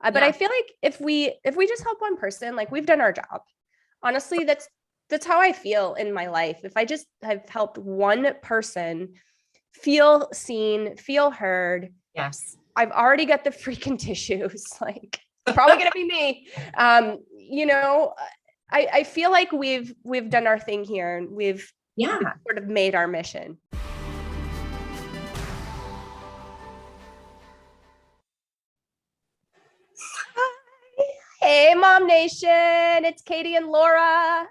But I Yeah. feel like if we just help one person, like we've done our job. Honestly, that's how I feel in my life. If I just have helped one person feel seen, feel heard, Yes. I've already got the freaking tissues. Like it's probably gonna be me. You know, I feel like we've done our thing here and we've Yeah. sort of made our mission. Hey, Mom Nation, it's Katie and Laura.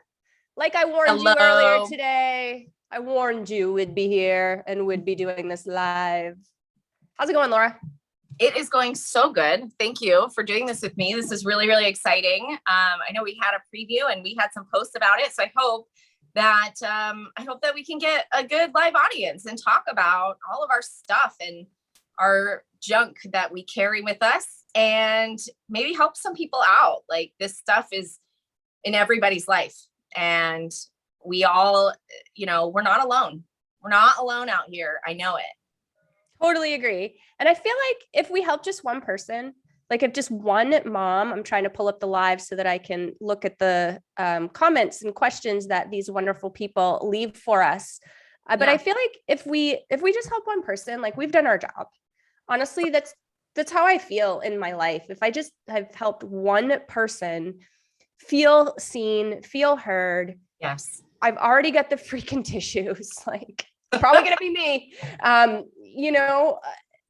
Like I warned you earlier Hello. today, I warned you we'd be here and we'd be doing this live. How's it going, Laura? It is going so good. Thank you for doing this with me. This is really, really exciting. I know we had a preview and we had some posts about it. So I hope that we can get a good live audience and talk about all of our stuff and our junk that we carry with us and maybe help some people out. Like this stuff is in everybody's life and we all, we're not alone. We're not alone out here. I know it. Totally agree. And I feel like if we help just one person, like if just one mom, I'm trying to pull up the live so that I can look at the comments and questions that these wonderful people leave for us. But I feel like if we just help one person, like we've done our job. Honestly, that's how I feel in my life. If I just have helped one person feel seen, feel heard, Yes. I've already got the freaking tissues. Like it's probably gonna be me. You know,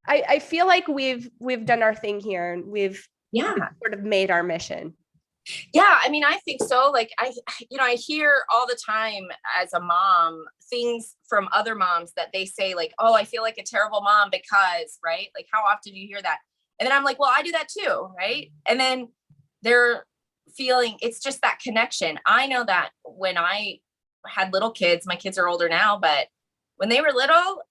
I feel like we've done our thing here and we've sort of made our mission. Yeah, I mean, I think so. Like I hear all the time as a mom things from other moms that they say like, "Oh, I feel like a terrible mom because," right? Like how often do you hear that? And then I'm like, "Well, I do that too," right? And then they're feeling it's just that connection. I know that when I had little kids, my kids are older now, but when they were little,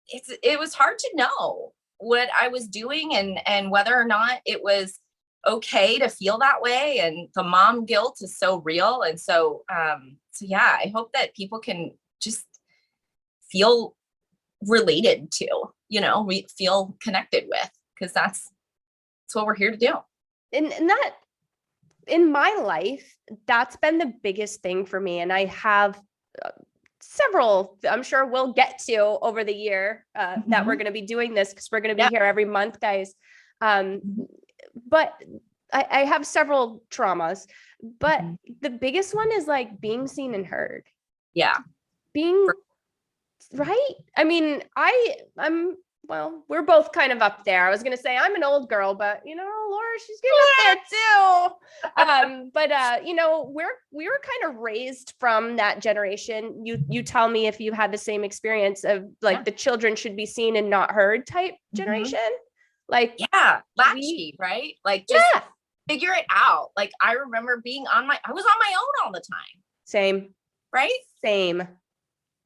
it was hard to know what I was doing and whether or not it was okay to feel that way. And the mom guilt is so real. And so yeah, I hope that people can just feel related to, we feel connected with, because that's what we're here to do. And that in my life, that's been the biggest thing for me. And I have several, I'm sure we'll get to over the year that we're going to be doing this because we're going to be here every month, guys. But I have several traumas, but the biggest one is like being seen and heard. Yeah. Being right. I mean, well, we're both kind of up there. I was going to say I'm an old girl, but Laura, she's getting up there too. But we were kind of raised from that generation. You tell me if you had the same experience of like the children should be seen and not heard type generation. Like, latchy, right? Like just figure it out. Like I remember I was on my own all the time. Same. Right? Same.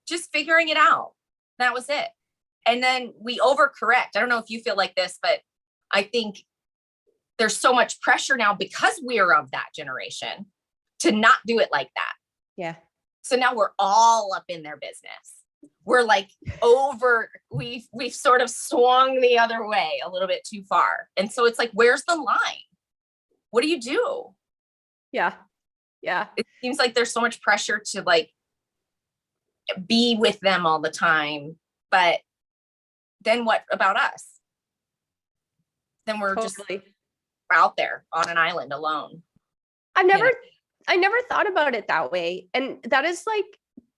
Just figuring it out. That was it. And then we overcorrect. I don't know if you feel like this, but I think there's so much pressure now because we're of that generation to not do it like that. Yeah. So now we're all up in their business. We're like we've sort of swung the other way a little bit too far. And so it's like, where's the line? What do you do? Yeah. Yeah. It seems like there's so much pressure to like be with them all the time. But then what about us? Then we're just out there on an island alone. I never thought about it that way. And that is like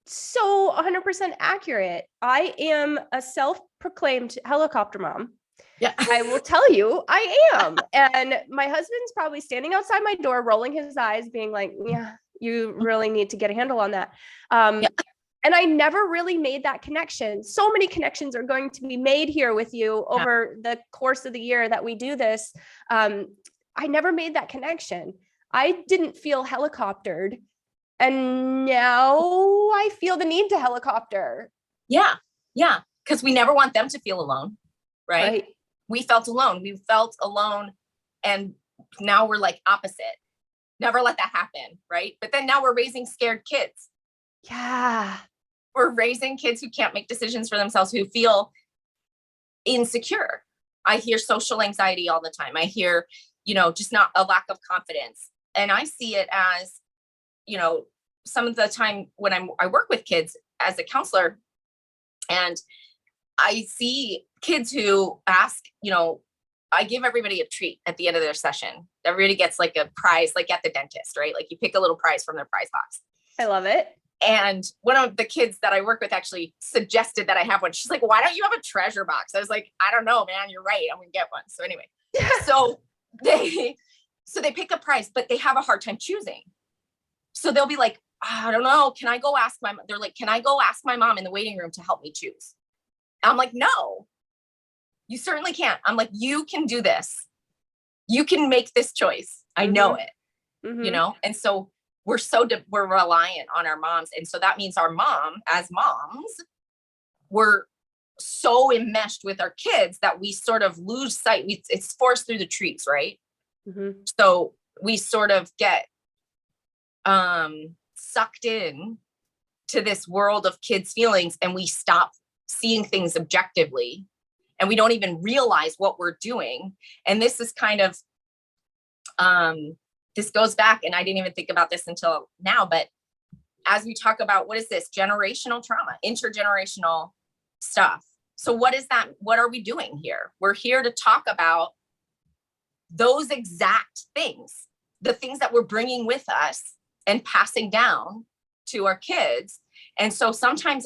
so 100% accurate. I am a self-proclaimed helicopter mom. Yeah. I will tell you, I am. And my husband's probably standing outside my door, rolling his eyes, being like, yeah, you really need to get a handle on that. And I never really made that connection. So many connections are going to be made here with you over the course of the year that we do this. I never made that connection. I didn't feel helicoptered. And now I feel the need to helicopter. Yeah. Yeah. Because we never want them to feel alone. Right? We felt alone. We felt alone. And now we're like opposite. Never let that happen. Right? But then now we're raising scared kids. Yeah. We're raising kids who can't make decisions for themselves, who feel insecure. I hear social anxiety all the time. I hear just not a lack of confidence. And I see it as, some of the time when I work with kids as a counselor, and I see kids who ask, I give everybody a treat at the end of their session. Everybody gets like a prize, like at the dentist, right? Like you pick a little prize from their prize box. I love it. And one of the kids that I work with actually suggested that I have one. She's like, why don't you have a treasure box? I was like, I don't know, man, you're right. I'm going to get one. So anyway, so they pick a prize, but they have a hard time choosing. So they'll be like, I don't know. Can I go ask they're like, can I go ask my mom in the waiting room to help me choose? I'm like, no, you certainly can't. I'm like, you can do this. You can make this choice. I know it, And so we're reliant on our moms. And so that means our as moms, we're so enmeshed with our kids that we sort of lose sight. It's forced through the trees, right? So we sort of get sucked in to this world of kids' feelings, and we stop seeing things objectively, and we don't even realize what we're doing. And this is kind of this goes back, and I didn't even think about this until now, but as we talk about, what is this? Generational trauma, intergenerational stuff. So what is that? What are we doing here? We're here to talk about those exact things, the things that we're bringing with us and passing down to our kids. And so sometimes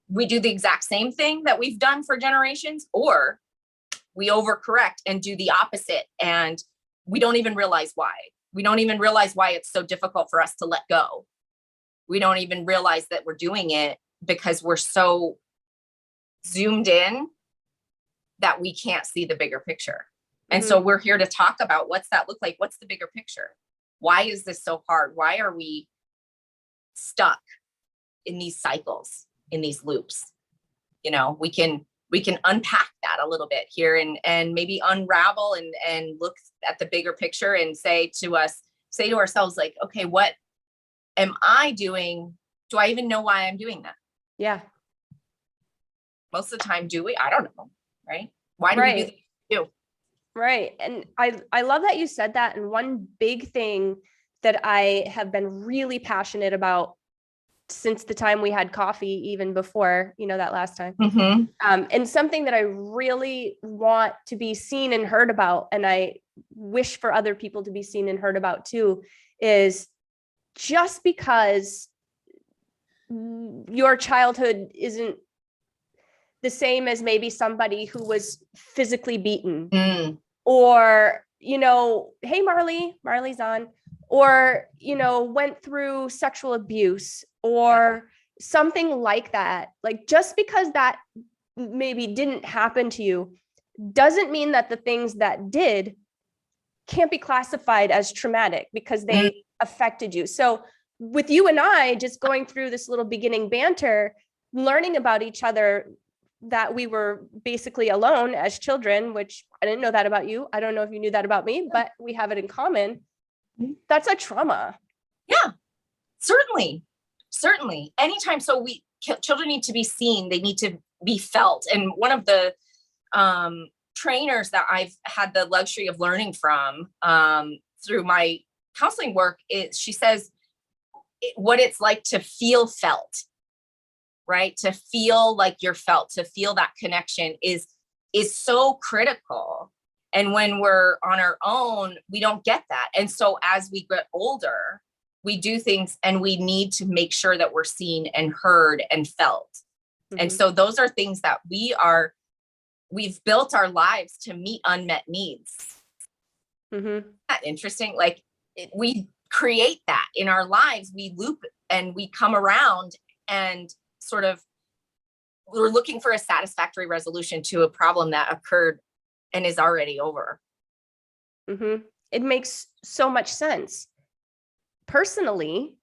we do the exact same thing that we've done for generations, or we overcorrect and do the opposite. And we don't even realize why. We don't even realize why it's so difficult for us to let go. We don't even realize that we're doing it because we're so zoomed in that we can't see the bigger picture. And so we're here to talk about, what's that look like? What's the bigger picture? Why is this so hard? Why are we stuck in these cycles, in these loops? We can unpack that a little bit here and maybe unravel and look at the bigger picture and say to ourselves, like, okay, what am I doing? Do I even know why I'm doing that? Yeah. Most of the time, do we? I don't know. Right. Why do we do this? Right. And I love that you said that. And one big thing that I have been really passionate about since the time we had coffee, even before, that last time, and something that I really want to be seen and heard about, and I wish for other people to be seen and heard about too, is just because your childhood isn't the same as maybe somebody who was physically beaten, or, hey, Marley's on, or, went through sexual abuse or something like that. Like, just because that maybe didn't happen to you doesn't mean that the things that did can't be classified as traumatic because they affected you. So with you and I just going through this little beginning banter, learning about each other, that we were basically alone as children, which I didn't know that about you. I don't know if you knew that about me, but we have it in common. That's a trauma. Yeah, certainly. Anytime. So children need to be seen. They need to be felt. And one of the trainers that I've had the luxury of learning from through my counseling work she says what it's like to feel felt. Right? To feel like you're felt, to feel that connection is so critical. And when we're on our own, we don't get that. And so as we get older, we do things and we need to make sure that we're seen and heard and felt. And so those are things that we've built our lives to meet unmet needs. Isn't that interesting? Like we create that in our lives, we loop and we come around and sort of we're looking for a satisfactory resolution to a problem that occurred and is already over. It makes so much sense. Personally,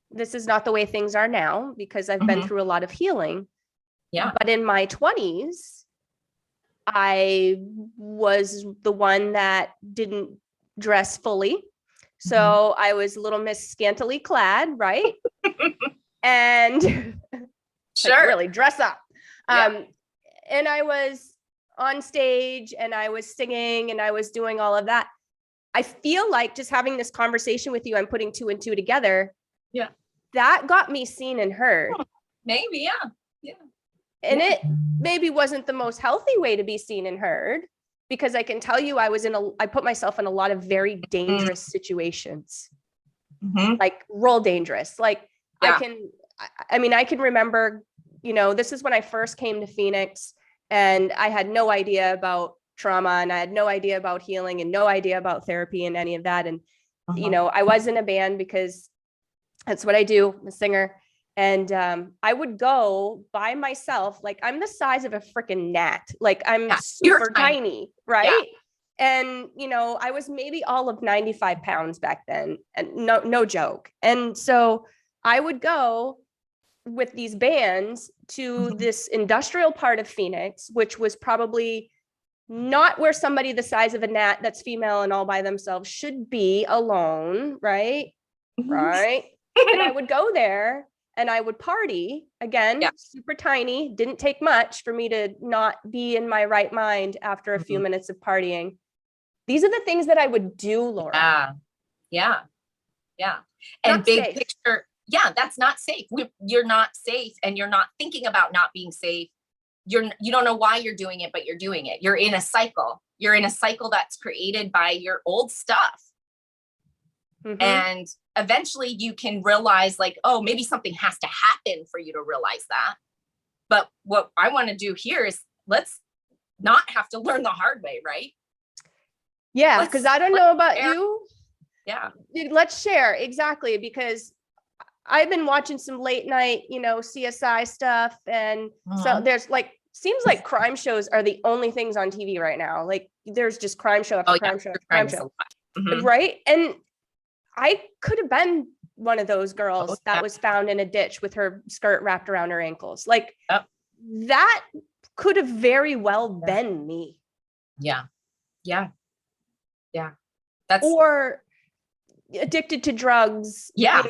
this is not the way things are now because I've been through a lot of healing. Yeah. But in my 20s, I was the one that didn't dress fully. So I was little Miss Scantily Clad, right? And sure, like, really dress up. Yeah. And I was on stage and I was singing and I was doing all of that. I feel like just having this conversation with you, I'm putting 2 and 2 together. Yeah. That got me seen and heard. Maybe, yeah. Yeah. And it maybe wasn't the most healthy way to be seen and heard, because I can tell you I put myself in a lot of very dangerous situations, like real dangerous. Like I can remember, this is when I first came to Phoenix, and I had no idea about trauma, and I had no idea about healing, and no idea about therapy and any of that. And, I was in a band because that's what I do. I'm a singer. And I would go by myself. Like, I'm the size of a freaking gnat. Like, I'm super tiny, right? Yeah. And, I was maybe all of 95 pounds back then. And no joke. And so I would go with these bands to this industrial part of Phoenix, which was probably not where somebody the size of a gnat that's female and all by themselves should be alone, right? Right. And I would go there and I would party again, super tiny, didn't take much for me to not be in my right mind after a few minutes of partying. These are the things that I would do, Laura. Yeah. And not big safe. Picture. Yeah, that's not safe. You're not safe, and you're not thinking about not being safe. You don't know why you're doing it, but you're doing it. You're in a cycle. You're in a cycle that's created by your old stuff. And eventually you can realize, like, oh, maybe something has to happen for you to realize that. But what I want to do here is let's not have to learn the hard way, right? Yeah, because I don't know about you. Yeah. Let's share. Exactly. Because I've been watching some late night, CSI stuff. And so there's seems like crime shows are the only things on TV right now. Like, there's just crime show after crime show after crime show. Right. And I could have been one of those girls that was found in a ditch with her skirt wrapped around her ankles. Like, that could have very well been me. Yeah. Or addicted to drugs. Yeah.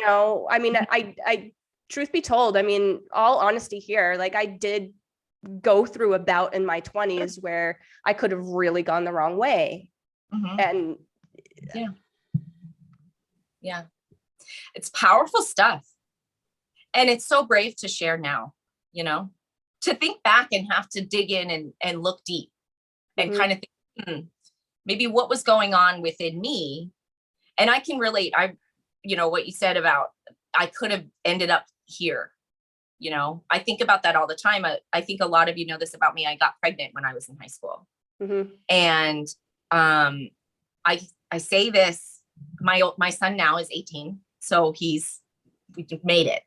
I mean, I truth be told, I mean, all honesty here, like, I did go through a bout in my 20s where I could have really gone the wrong way. And yeah, it's powerful stuff. And it's so brave to share now, to think back and have to dig in and look deep and kind of think, maybe what was going on within me. And I can relate. What you said about, I could have ended up here. I think about that all the time. I think a lot of you know this about me. I got pregnant when I was in high school. And I say this, my son now is 18. So we made it.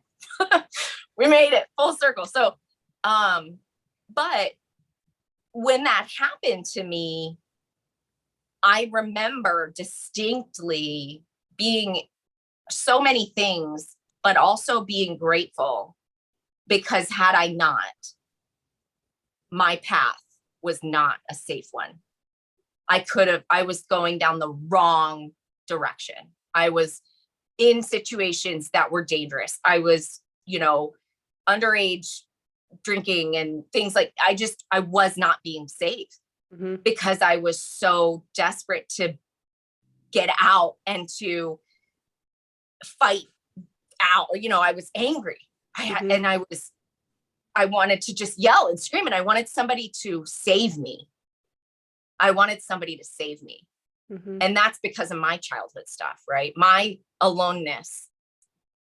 We made it full circle. So, but when that happened to me, I remember distinctly being so many things, but also being grateful, because had I not, my path was not a safe one. I was going down the wrong direction. I was in situations that were dangerous. I was, underage drinking and things like, I was not being safe because I was so desperate to get out and to fight out. I was angry. I wanted to just yell and scream, and I wanted somebody to save me. And that's because of my childhood stuff, right? My aloneness.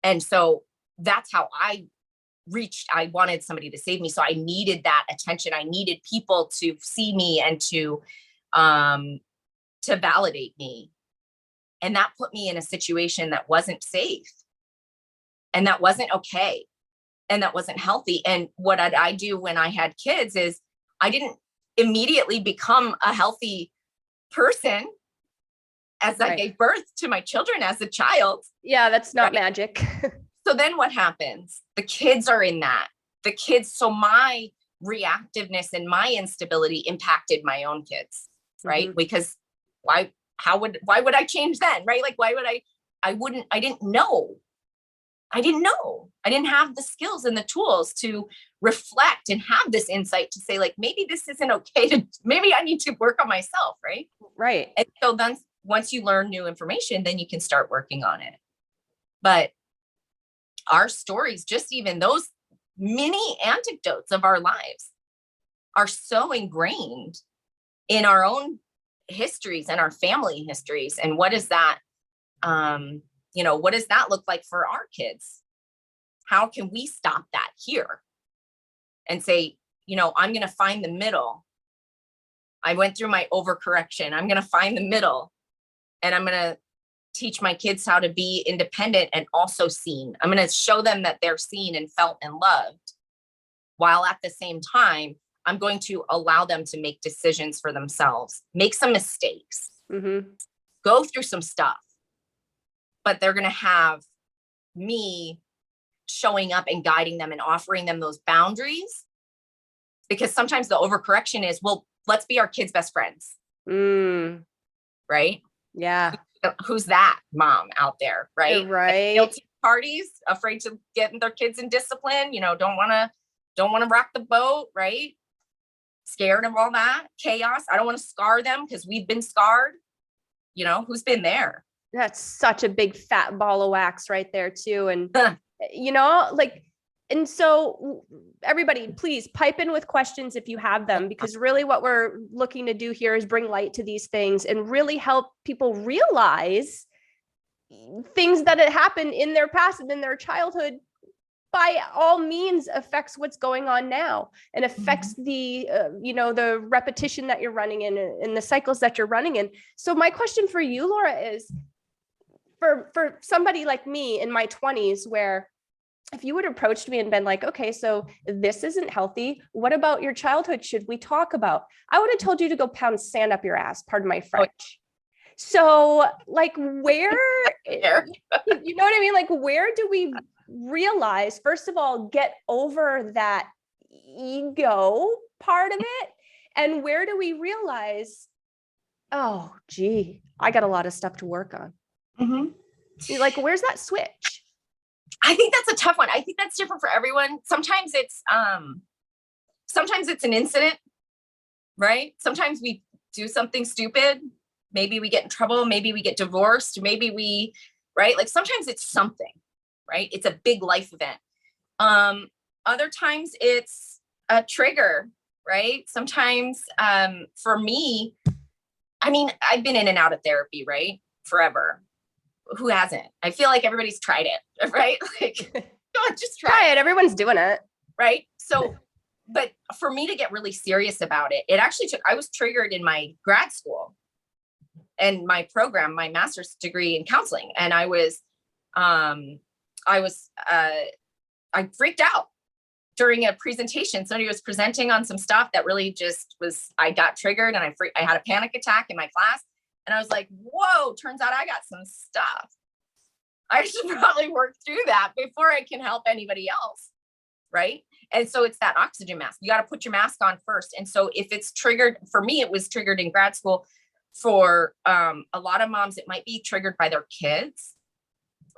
And so that's how I wanted somebody to save me. So I needed that attention. I needed people to see me and to validate me. And that put me in a situation that wasn't safe, and that wasn't okay, and that wasn't healthy. And what I do when I had kids is I didn't immediately become a healthy person as I gave birth to my children as a child. Yeah, that's not magic. So then what happens? The kids are in that. So my reactiveness and my instability impacted my own kids, right? Because why would I change then, right? Like, why would I didn't know. I didn't have the skills and the tools to reflect and have this insight to say, like, maybe this isn't okay, maybe I need to work on myself. Right. Right. And so then once you learn new information, then you can start working on it. But our stories, just even those mini anecdotes of our lives, are so ingrained in our own histories and our family histories. And what is that? What does that look like for our kids? How can we stop that here and say, I'm going to find the middle. I went through my overcorrection. I'm going to find the middle, and I'm going to teach my kids how to be independent and also seen. I'm going to show them that they're seen and felt and loved, while at the same time, I'm going to allow them to make decisions for themselves, make some mistakes, go through some stuff, but they're going to have me showing up and guiding them and offering them those boundaries. Because sometimes the overcorrection is, well, let's be our kids' best friends. Right? Yeah. Who's that mom out there? Right. Right. Guilty parties, afraid to get their kids in discipline, don't want to rock the boat. Right. Scared of all that chaos. I don't want to scar them because we've been scarred. Who's been there? That's such a big fat ball of wax right there too. And, and so everybody, please pipe in with questions if you have them, because really what we're looking to do here is bring light to these things and really help people realize things that had happened in their past and in their childhood by all means affects what's going on now, and affects the, the repetition that you're running in and the cycles that you're running in. So my question for you, Laura, is for somebody like me in my 20s, where if you would have approached me and been like, okay, so this isn't healthy, what about your childhood should we talk about? I would have told you to go pound sand up your ass, pardon my French. So like where, you know what I mean? Like where do we realize, first of all, get over that ego part of it? And where do we realize, oh, gee, I got a lot of stuff to work on. Like, where's that switch? I think that's a tough one. I think that's different for everyone. Sometimes it's an incident, right? Sometimes we do something stupid. Maybe we get in trouble. Maybe we get divorced. Maybe right? Like sometimes it's something, right? It's a big life event. Other times it's a trigger, right? Sometimes, for me, I've been in and out of therapy, right? Forever. Who hasn't? I feel like everybody's tried it, right? Like, just try it. Everyone's doing it. Right. So, but for me to get really serious about it, I was triggered in my grad school and my program, my master's degree in counseling. And I freaked out during a presentation. Somebody was presenting on some stuff that really just I got triggered, and I had a panic attack in my class. And I was like, whoa, turns out I got some stuff. I should probably work through that before I can help anybody else. Right. And so it's that oxygen mask. You got to put your mask on first. And so if it's triggered, for me, it was triggered in grad school. For a lot of moms, it might be triggered by their kids.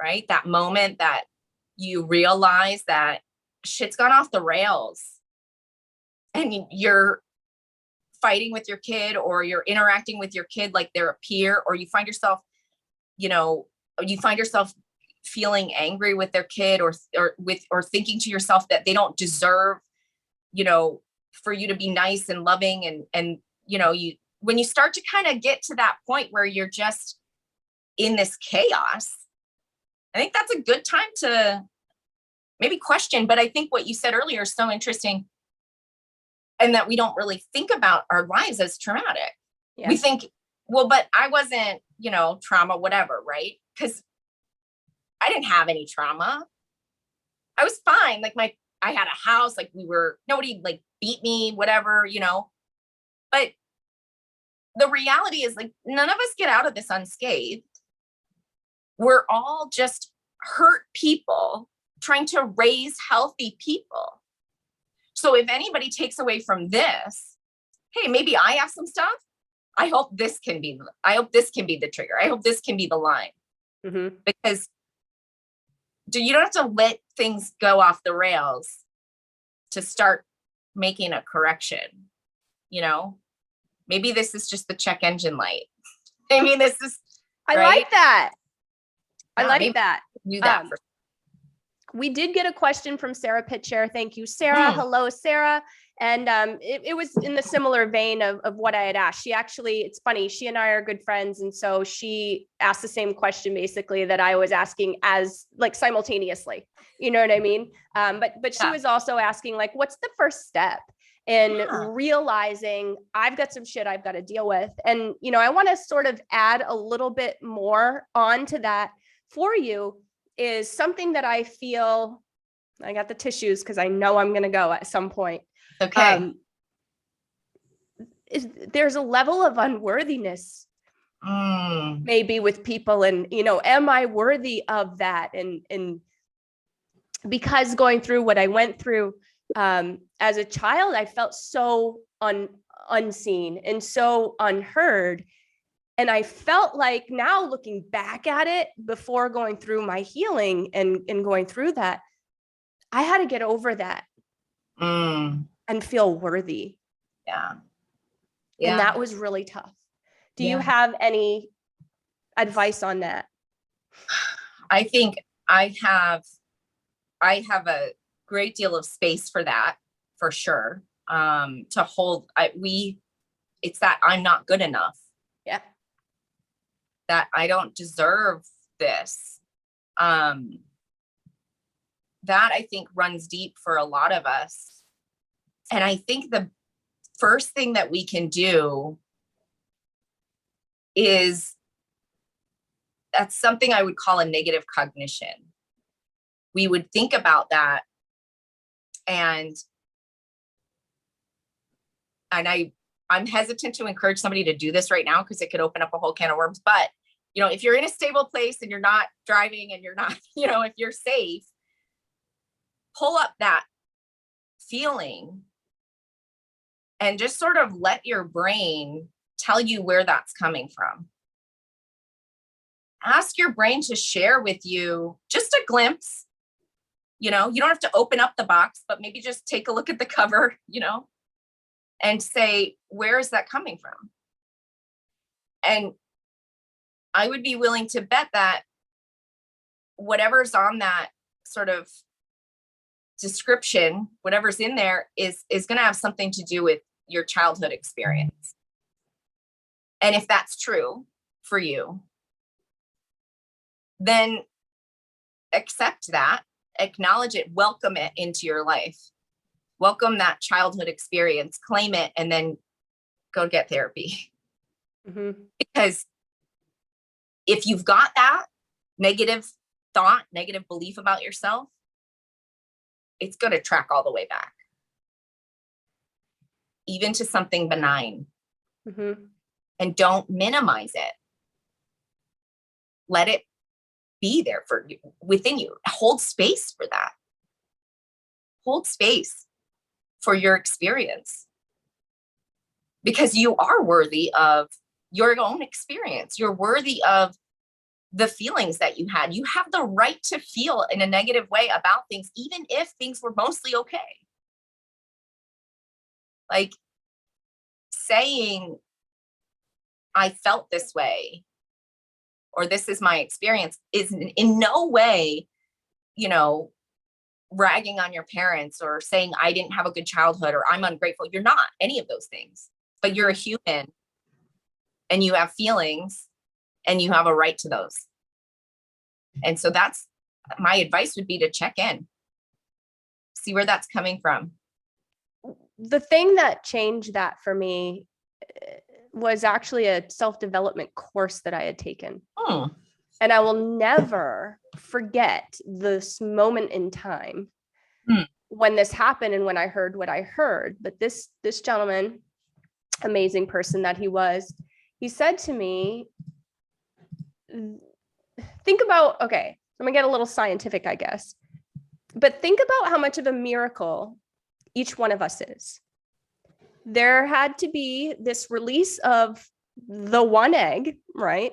Right. That moment that you realize that shit's gone off the rails and you're fighting with your kid, or you're interacting with your kid like they're a peer, or you find yourself feeling angry with their kid, or thinking to yourself that they don't deserve, for you to be nice and loving. And when you start to kind of get to that point where you're just in this chaos, I think that's a good time to maybe question. But I think what you said earlier is so interesting, and that we don't really think about our lives as traumatic. Yeah. We think, well, but I wasn't, trauma, whatever, right? Because I didn't have any trauma. I was fine. Like I had a house, like nobody like beat me, whatever, But the reality is, like, none of us get out of this unscathed. We're all just hurt people trying to raise healthy people. So if anybody takes away from this, hey, maybe I have some stuff. I hope this can be the trigger. I hope this can be the line. Because you don't have to let things go off the rails to start making a correction. Maybe this is just the check engine light. I mean, this is, I right? like that. I Yeah, like maybe that. do that for We did get a question from Sarah Pitcher. Thank you, Sarah. Hello, Sarah. And it was in the similar vein of what I had asked. She actually, it's funny, she and I are good friends. And so she asked the same question basically that I was asking as like simultaneously, you know what I mean? But she was also asking like, what's the first step in realizing I've got some shit I've got to deal with? And, you know, I want to sort of add a little bit more onto that for you. Is something that I feel, I got the tissues because I know I'm going to go at some point. Okay. There's a level of unworthiness maybe with people, and, you know, am I worthy of that? And because going through what I went through as a child, I felt so unseen and so unheard. And I felt like now looking back at it before going through my healing and going through that, I had to get over that and feel worthy. Yeah. And that was really tough. Do you have any advice on that? I think I have a great deal of space for that, for sure. To hold, it's that I'm not good enough. Yeah. That I don't deserve this. That I think runs deep for a lot of us. And I think the first thing that we can do is, that's something I would call a negative cognition. We would think about that, and I'm hesitant to encourage somebody to do this right now because it could open up a whole can of worms. But, you know, if you're in a stable place and you're not driving and you're not, you know, if you're safe, pull up that feeling and just sort of let your brain tell you where that's coming from. Ask your brain to share with you just a glimpse. You know, you don't have to open up the box, but maybe just take a look at the cover, you know, and say, where is that coming from? And I would be willing to bet that whatever's on that sort of description, whatever's in there is going to have something to do with your childhood experience. And if that's true for you, then accept that, acknowledge it, welcome it into your life. Welcome that childhood experience, claim it, and then go get therapy. Because if you've got that negative thought, negative belief about yourself, it's going to track all the way back, even to something benign. And don't minimize it. Let it be there for you, within you. Hold space for that. Hold space for your experience, because you are worthy of your own experience. You're worthy of the feelings that you had. You have the right to feel in a negative way about things, even if things were mostly okay. Like saying, I felt this way, or this is my experience, is in no way, you know, ragging on your parents or saying I didn't have a good childhood or I'm ungrateful. You're not any of those things, but you're a human and you have feelings and you have a right to those. And so that's my advice would be to check in, see where that's coming from. The thing that changed that for me was actually a self-development course that I had taken. And I will never forget this moment in time when this happened and when I heard what I heard. But this gentleman, amazing person that he was, he said to me, think about, okay, I'm gonna get a little scientific, I guess, but think about how much of a miracle each one of us is. There had to be this release of the one egg, right?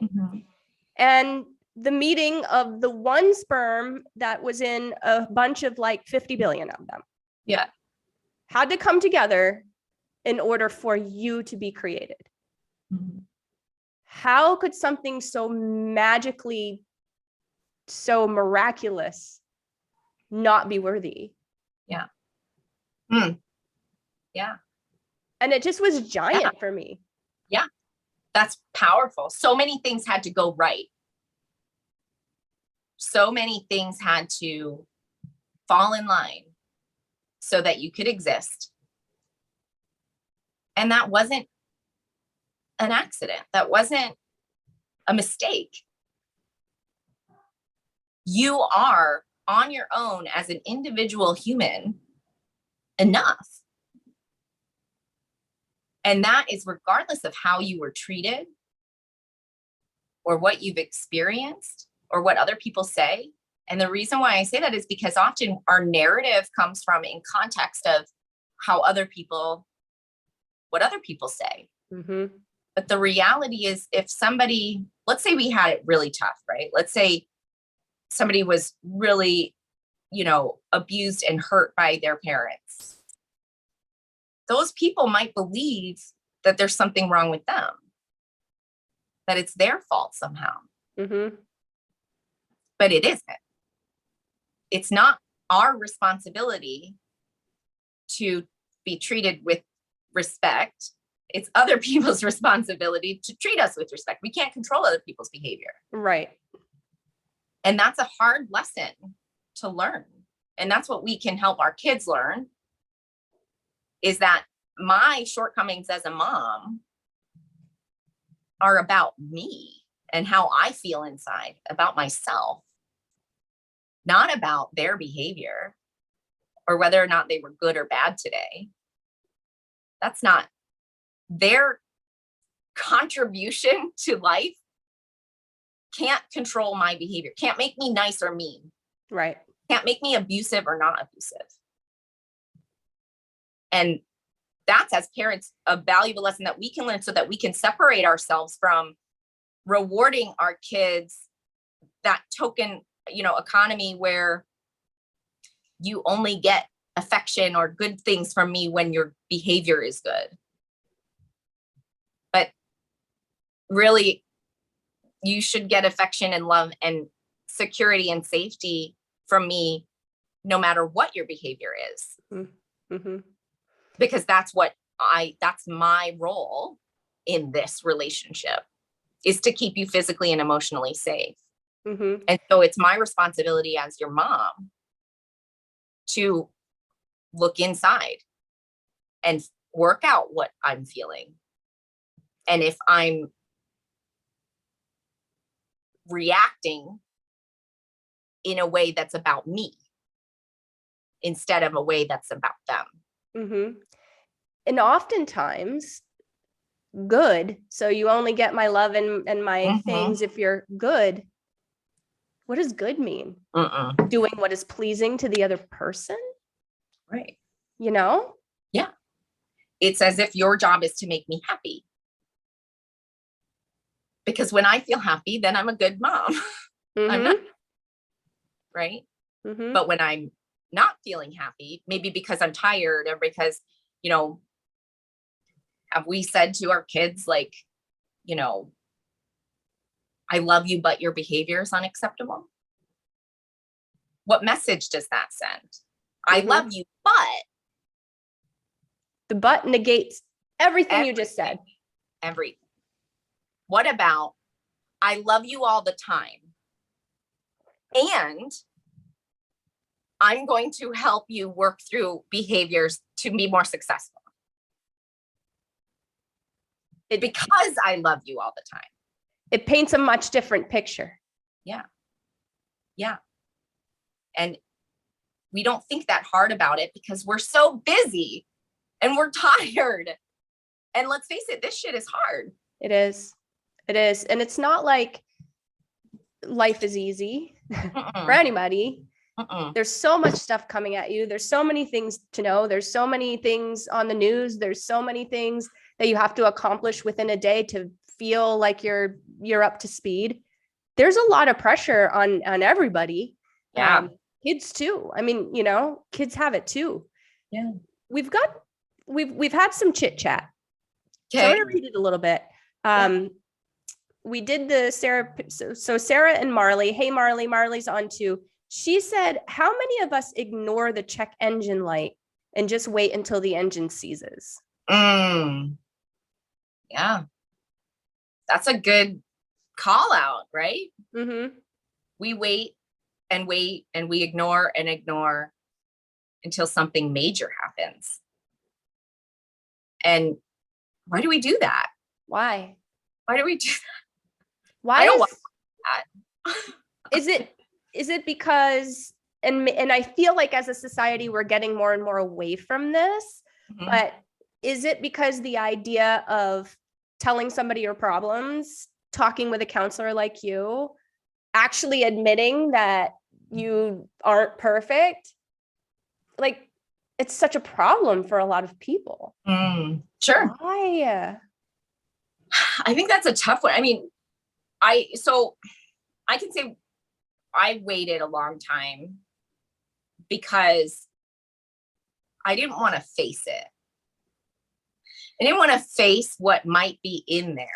And the meeting of the one sperm that was in a bunch of like 50 billion of them. Yeah. Had to come together in order for you to be created. how could something so magically, so miraculous not be worthy? Yeah. Yeah. And it just was giant for me. Yeah. That's powerful. So many things had to go right. So many things had to fall in line so that you could exist. And that wasn't an accident. That wasn't a mistake. You are on your own as an individual human enough. And that is regardless of how you were treated or what you've experienced or what other people say. And the reason why I say that is because often our narrative comes from in context of how other people, what other people say. Mm-hmm. But the reality is, if somebody, let's say we had it really tough, right? Let's say somebody was really, abused and hurt by their parents. Those people might believe that there's something wrong with them, that it's their fault somehow. Mm-hmm. But it isn't. It's not our responsibility to be treated with respect. It's other people's responsibility to treat us with respect. We can't control other people's behavior. Right. And that's a hard lesson to learn. And that's what we can help our kids learn, is that my shortcomings as a mom are about me and how I feel inside, about myself, not about their behavior or whether or not they were good or bad today. That's not their contribution to life. Can't control my behavior, can't make me nice or mean. Right. Can't make me abusive or not abusive. And that's, as parents, a valuable lesson that we can learn so that we can separate ourselves from rewarding our kids that token, economy where you only get affection or good things from me when your behavior is good. But really, you should get affection and love and security and safety from me, no matter what your behavior is. Mm-hmm. Because that's my role in this relationship, is to keep you physically and emotionally safe. Mm-hmm. And so it's my responsibility as your mom to look inside and work out what I'm feeling. And if I'm reacting in a way that's about me instead of a way that's about them. Mm-hmm. And oftentimes good. So you only get my love and my things if you're good. What does good mean? Doing what is pleasing to the other person? Right. Yeah. It's as if your job is to make me happy. Because when I feel happy, then I'm a good mom. Mm-hmm. I'm not, right? Mm-hmm. But when I'm not feeling happy, maybe because I'm tired or because, have we said to our kids, like, I love you, but your behavior is unacceptable? What message does that send? I love you, but. The but negates everything you just said. Everything. What about, I love you all the time, and I'm going to help you work through behaviors to be more successful. Because I love you all the time. It paints a much different picture. Yeah. Yeah. And we don't think that hard about it because we're so busy and we're tired. And let's face it, this shit is hard. It is. It is. And it's not like life is easy for anybody. There's so much stuff coming at you. There's so many things to know. There's so many things on the news. There's so many things that you have to accomplish within a day to feel like you're up to speed. There's a lot of pressure on everybody. Yeah. Kids too. I mean, kids have it too. Yeah. We've had some chit chat. Okay. So I'm going to read it a little bit. we did the Sarah. So Sarah and Marley. Hey, Marley's on too. She said, how many of us ignore the check engine light and just wait until the engine seizes? Yeah. That's a good call out, right? Mm-hmm. We wait and we ignore and ignore until something major happens. And why do we do that? Why? Why do we do that? Why I don't want that. Is it because, and I feel like as a society, we're getting more and more away from this, but is it because the idea of telling somebody your problems, talking with a counselor like you, actually admitting that you aren't perfect, like it's such a problem for a lot of people? Sure. Why? I think that's a tough one. I mean, I can say I waited a long time because I didn't want to face it. I didn't want to face what might be in there,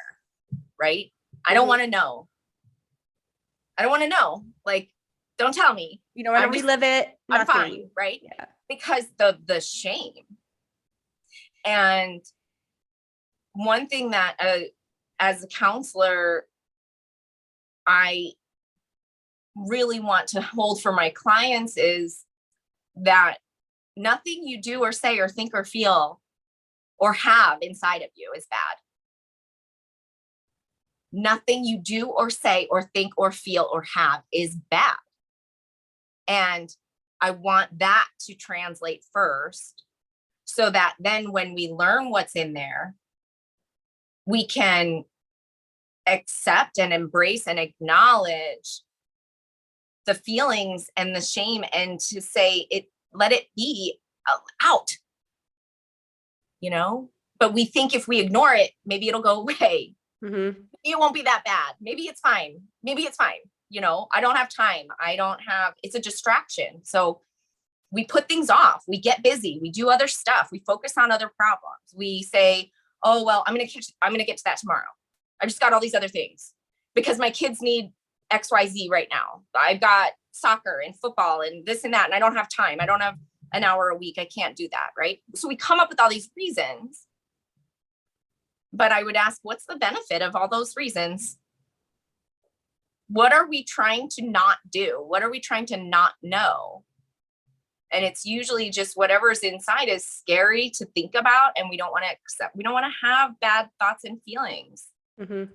right? I don't want to know. I don't want to know. Like, don't tell me. You don't want to relive it. I'm fine, right? Yeah. Because the shame. And one thing that as a counselor, I really want to hold for my clients is that nothing you do or say or think or feel or have inside of you is bad. Nothing you do or say or think or feel or have is bad. And I want that to translate first so that then when we learn what's in there, we can accept and embrace and acknowledge the feelings and the shame and to say it, let it be out, you know, but we think if we ignore it, maybe it'll go away. Mm-hmm. It won't be that bad. Maybe it's fine. Maybe it's fine. You know, I don't have time. It's a distraction. So we put things off. We get busy. We do other stuff. We focus on other problems. We say, oh, well, I'm going to get to that tomorrow. I just got all these other things because my kids need XYZ right now. I've got soccer and football and this and that, and I don't have time. I don't have an hour a week. I can't do that, right? So we come up with all these reasons. But I would ask, what's the benefit of all those reasons? What are we trying to not do? What are we trying to not know? And it's usually just whatever's inside is scary to think about, and we don't want to accept. We don't want to have bad thoughts and feelings. Mm-hmm.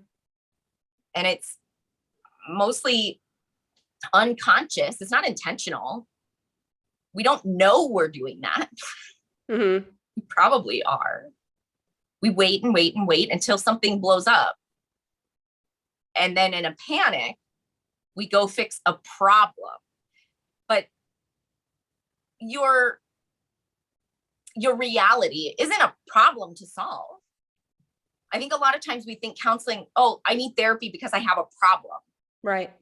And it's mostly unconscious. It's not intentional. We don't know we're doing that. Mm-hmm. We probably are. We wait and wait and wait until something blows up. And then in a panic, we go fix a problem. But your reality isn't a problem to solve. I think a lot of times we think counseling, oh, I need therapy because I have a problem. Right.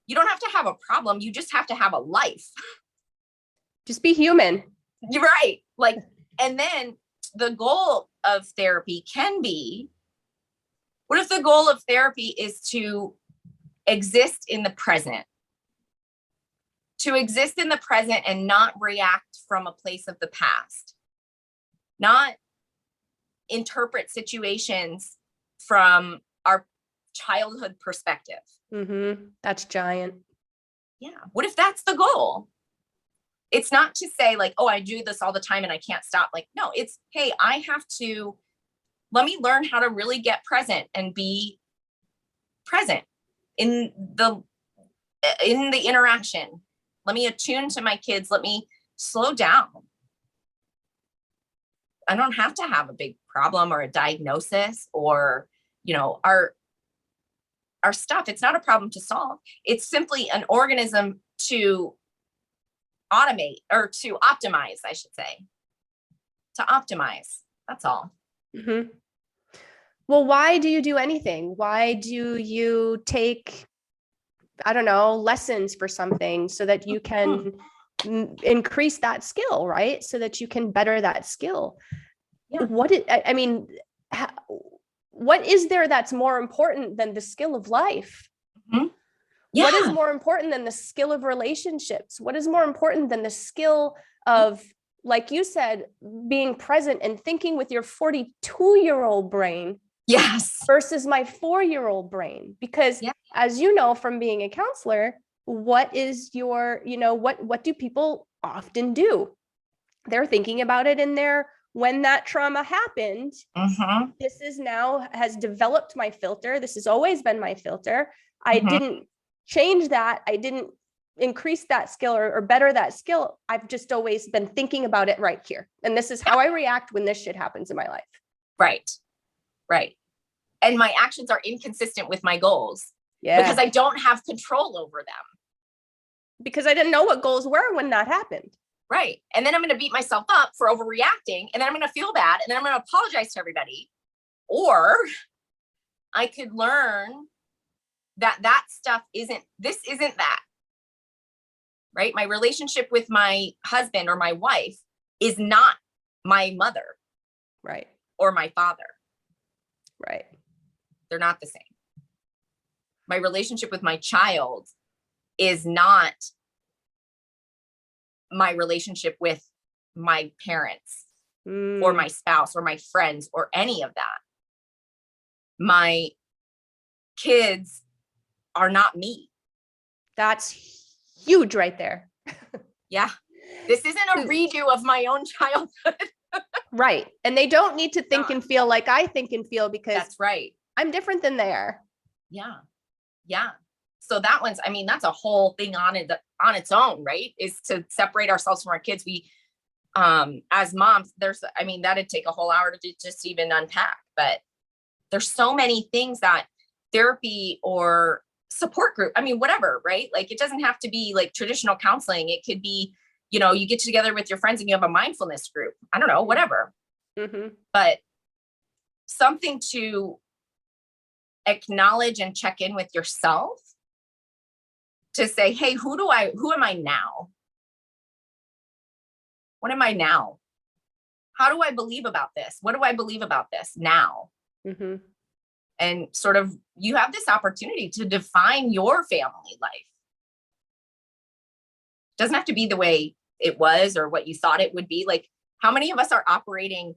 You don't have to have a problem. You just have to have a life. Just be human. You're right. Like, and then the goal of therapy can be, what if the goal of therapy is to exist in the present? To exist in the present and not react from a place of the past. Not interpret situations from our childhood perspective. Mm-hmm. That's giant. Yeah. What if that's the goal? It's not to say like, oh, I do this all the time and I can't stop. Like, no, it's, hey, let me learn how to really get present and be present in the interaction. Let me attune to my kids. Let me slow down. I don't have to have a big problem or a diagnosis or, you know, our stuff. It's not a problem to solve. It's simply an organism to automate or to optimize, I should say. To optimize. That's all. Mm-hmm. Well, why do you do anything? Why do you take, I don't know, lessons for something so that you can increase that skill, right? So that you can better that skill. Yeah. what is there that's more important than the skill of life? Mhm. Yeah. What is more important than the skill of relationships? What is more important than the skill of, like you said, being present and thinking with your 42-year-old brain Yes. versus my 4-year-old brain? Because as you know, from being a counselor, what is your, what do people often do? They're thinking about it in their, when that trauma happened, this is now has developed my filter. This has always been my filter. I didn't change that. I didn't increase that skill or better that skill. I've just always been thinking about it right here. And this is how I react when this shit happens in my life. Right. Right. And my actions are inconsistent with my goals because I don't have control over them. Because I didn't know what goals were when that happened. Right. And then I'm going to beat myself up for overreacting. And then I'm going to feel bad. And then I'm going to apologize to everybody. Or I could learn that stuff isn't that. Right. My relationship with my husband or my wife is not my mother. Right. Or my father. Right. They're not the same. My relationship with my child is not my relationship with my parents or my spouse or my friends or any of that. My kids are not me. That's huge right there. Yeah. This isn't a redo of my own childhood. Right. And they don't need to think and feel like I think and feel, because that's right. I'm different than they are. Yeah. Yeah. So that one's, I mean, that's a whole thing on its own, right? Is to separate ourselves from our kids. We, as moms, that'd take a whole hour to just even unpack, but there's so many things that therapy or support group, whatever, right? Like, it doesn't have to be like traditional counseling. It could be, you get together with your friends and you have a mindfulness group. I don't know, whatever. But something to acknowledge and check in with yourself to say, hey, who am I now? What am I now? How do I believe about this? What do I believe about this now? And sort of, you have this opportunity to define your family life. It doesn't have to be the way it was or what you thought it would be. Like, how many of us are operating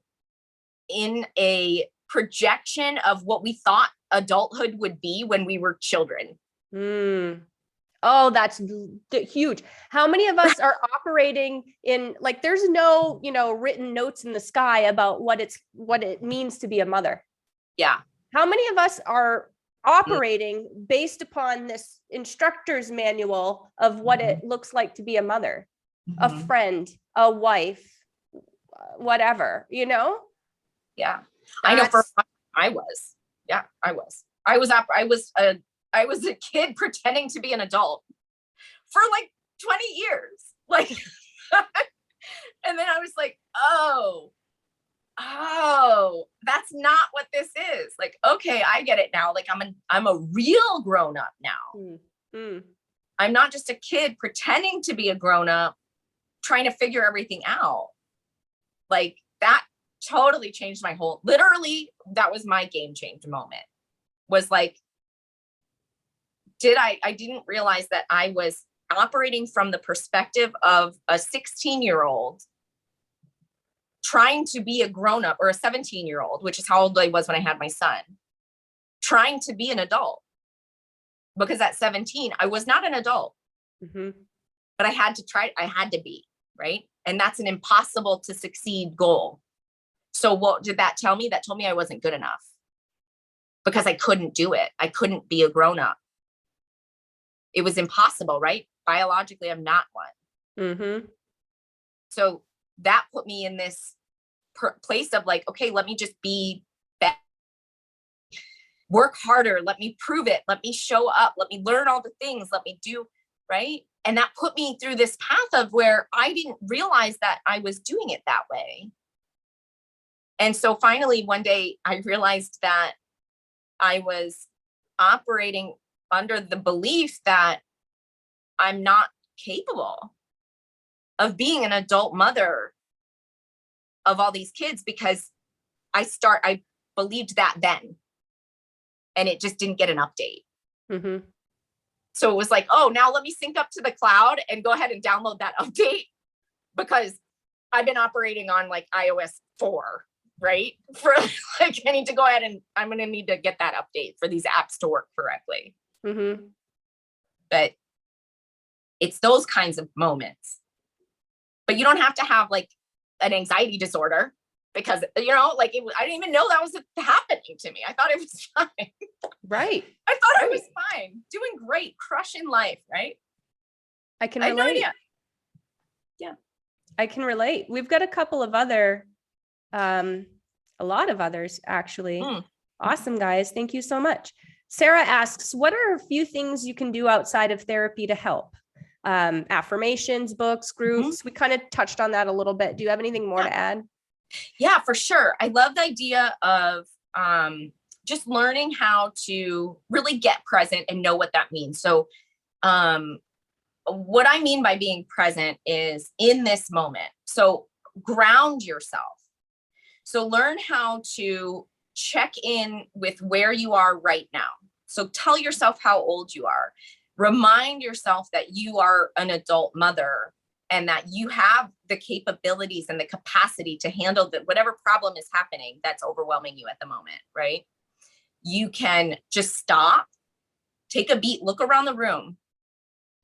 in a projection of what we thought adulthood would be when we were children? Oh, that's huge. How many of us are operating in, like, there's no, written notes in the sky about what it means to be a mother. Yeah. How many of us are operating based upon this instructor's manual of what it looks like to be a mother, a friend, a wife, whatever, Yeah. I know I was. Yeah, I was. I was a kid pretending to be an adult for like 20 years. Like, and then I was like, oh, that's not what this is. Like, okay, I get it now. Like, I'm a real grown up now. I'm not just a kid pretending to be a grown up, trying to figure everything out. Like, that totally changed my whole, literally, that was my game change moment. Was like, I didn't realize that I was operating from the perspective of a 16-year-old trying to be a grown-up, or a 17-year-old, which is how old I was when I had my son, trying to be an adult. Because at 17, I was not an adult, but I had to be, right? And that's an impossible to succeed goal. So what did that tell me? That told me I wasn't good enough because I couldn't do it. I couldn't be a grown-up. It was impossible, right? Biologically, I'm not one. So that put me in this place of like, okay, let me just be better, work harder. Let me prove it. Let me show up. Let me learn all the things. Let me do, right? And that put me through this path of where I didn't realize that I was doing it that way. And so finally, one day I realized that I was operating under the belief that I'm not capable of being an adult mother of all these kids, because I believed that then. and it just didn't get an update. Mm-hmm. So it was like, oh, now let me sync up to the cloud and go ahead and download that update, because I've been operating on like iOS 4, right? For like, I need to go ahead and I'm going to need to get that update for these apps to work correctly. Mm-hmm. But it's those kinds of moments. But you don't have to have like an anxiety disorder, because, you know, like I didn't even know that was happening to me. I thought it was fine. Right. I thought I was fine, doing great, crushing life, right? I can relate. Yeah. I can relate. We've got a couple of other, a lot of others actually. Awesome, guys. Thank you so much. Sarah asks, what are a few things you can do outside of therapy to help? Affirmations, books, groups. We kind of touched on that a little bit. Do you have anything more to add? Yeah, for sure. I love the idea of just learning how to really get present and know what that means. So what I mean by being present is in this moment. So ground yourself. So learn how to check in with where you are right now. So tell yourself how old you are. Remind yourself that you are an adult mother and that you have the capabilities and the capacity to handle whatever problem is happening that's overwhelming you at the moment, right? You can just stop, take a beat, look around the room,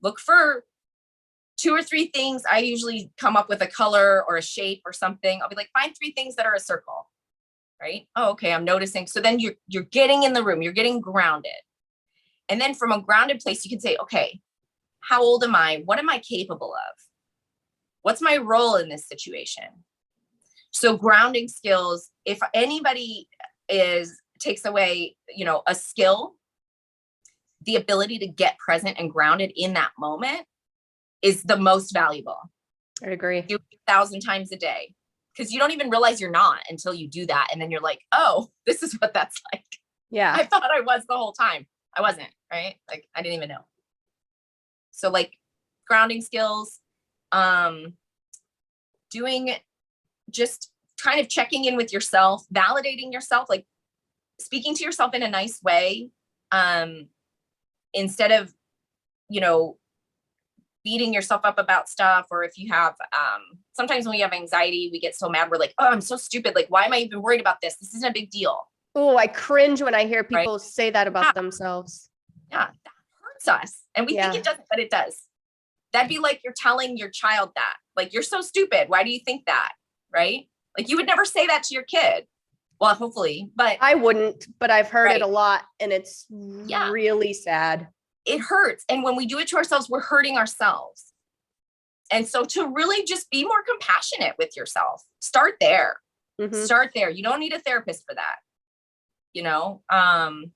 look for 2 or 3 things. I usually come up with a color or a shape or something. I'll be like, find 3 things that are a circle, right? Oh, okay, I'm noticing. So then you're getting in the room, you're getting grounded. And then from a grounded place, you can say, okay, how old am I? What am I capable of? What's my role in this situation? So grounding skills, if anybody takes away, you know, a skill, the ability to get present and grounded in that moment is the most valuable. I agree. Do it 1,000 times a day, because you don't even realize you're not until you do that. And then you're like, oh, this is what that's like. Yeah. I thought I was the whole time. I wasn't, right? Like I didn't even know. So like grounding skills, doing just kind of checking in with yourself, validating yourself, like speaking to yourself in a nice way, instead of, you know, beating yourself up about stuff. Or if you have, sometimes when we have anxiety, we get so mad. We're like, oh, I'm so stupid. Like, why am I even worried about this? This isn't a big deal. Oh, I cringe when I hear people say that about themselves. Yeah, that hurts us. And we think it doesn't, but it does. That'd be like you're telling your child that, like, you're so stupid. Why do you think that? Right? Like you would never say that to your kid. Well, hopefully, but I wouldn't, but I've heard it a lot, and it's really sad. It hurts. And when we do it to ourselves, we're hurting ourselves. And so to really just be more compassionate with yourself, start there. Start there. You don't need a therapist for that, you know? And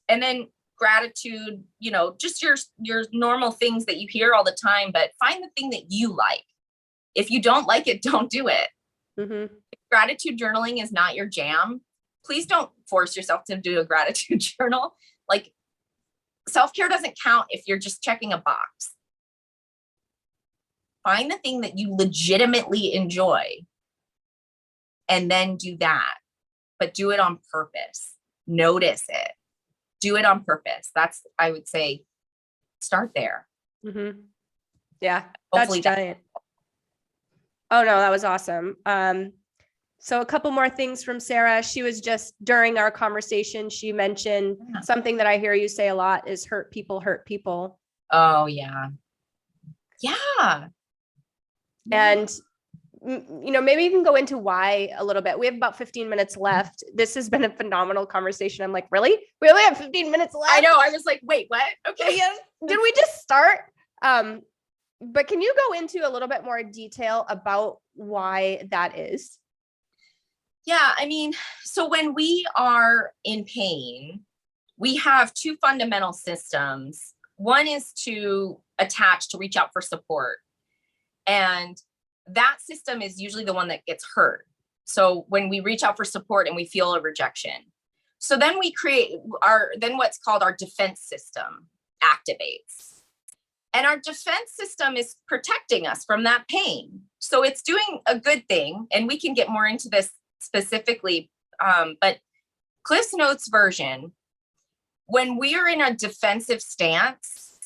then gratitude, you know, just your normal things that you hear all the time, but find the thing that you like. If you don't like it, don't do it. If gratitude journaling is not your jam, please don't force yourself to do a gratitude journal. Like self-care doesn't count if you're just checking a box. Find the thing that you legitimately enjoy and then do that, but do it on purpose. Notice it. Do it on purpose. That's, I would say, start there. Yeah, hopefully that's giant. Oh no, that was awesome. So a couple more things from Sarah. She was just, during our conversation, she mentioned something that I hear you say a lot is hurt people hurt people. Oh yeah. Yeah. And, you know, maybe you can go into why a little bit. We have about 15 minutes left. This has been a phenomenal conversation. I'm like, really? We only have 15 minutes left? I know. I was like, wait, what? Okay. Did we just start? But can you go into a little bit more detail about why that is? Yeah, I mean, so when we are in pain, we have 2 fundamental systems. One is to attach, to reach out for support. And that system is usually the one that gets hurt. So when we reach out for support and we feel a rejection. So then we create then what's called our defense system activates. And our defense system is protecting us from that pain. So it's doing a good thing. And we can get more into this specifically, but Cliff's Notes version when we are in a defensive stance,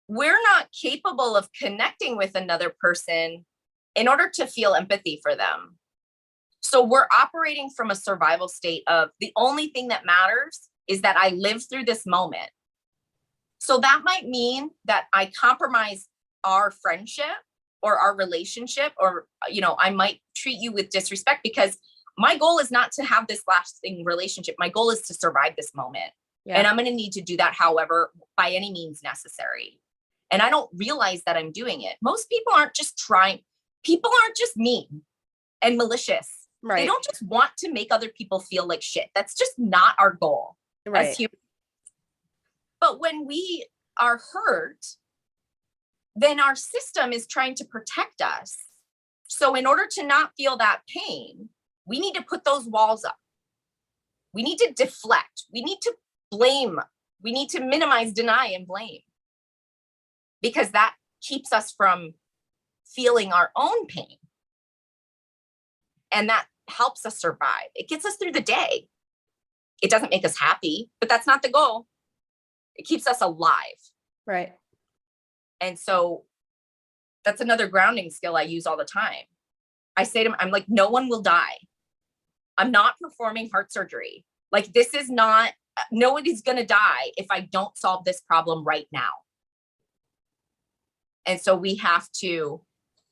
we're not capable of connecting with another person in order to feel empathy for them. So we're operating from a survival state of the only thing that matters is that I live through this moment. So that might mean that I compromise our friendship or our relationship, or, I might treat you with disrespect because my goal is not to have this lasting relationship. My goal is to survive this moment. Yeah. And I'm going to need to do that, however, by any means necessary. And I don't realize that I'm doing it. Most people aren't just trying. People aren't just mean and malicious. Right. They don't just want to make other people feel like shit. That's just not our goal as humans. But when we are hurt, then our system is trying to protect us. So in order to not feel that pain, we need to put those walls up. We need to deflect. We need to blame. We need to minimize, deny, and blame. Because that keeps us from feeling our own pain. And that helps us survive. It gets us through the day. It doesn't make us happy, but that's not the goal. It keeps us alive. Right. And so that's another grounding skill I use all the time. I say to them, I'm like, no one will die. I'm not performing heart surgery. Like, this is not, nobody's going to die if I don't solve this problem right now. And so we have to